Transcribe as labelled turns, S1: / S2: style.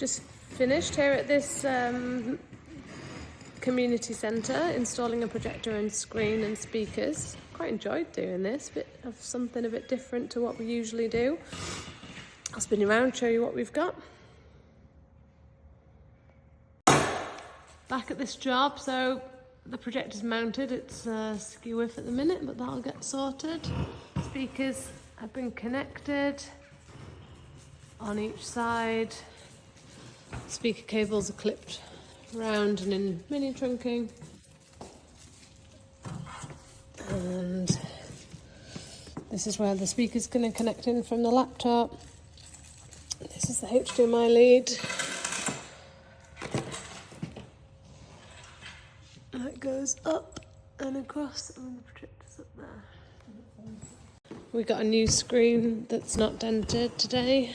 S1: Just finished here at this community centre, installing a projector and screen and speakers. Quite enjoyed doing this, bit of something a bit different to what we usually do. I'll spin you around, show you what we've got. Back at this job, so the projector's mounted. It's skew with at the minute, but that'll get sorted. Speakers have been connected on each side. Speaker cables are clipped round and in mini trunking. And this is where the speaker's going to connect in from the laptop. This is the HDMI lead. And it goes up and across, and the projector's up there. We got a new screen that's not dented today.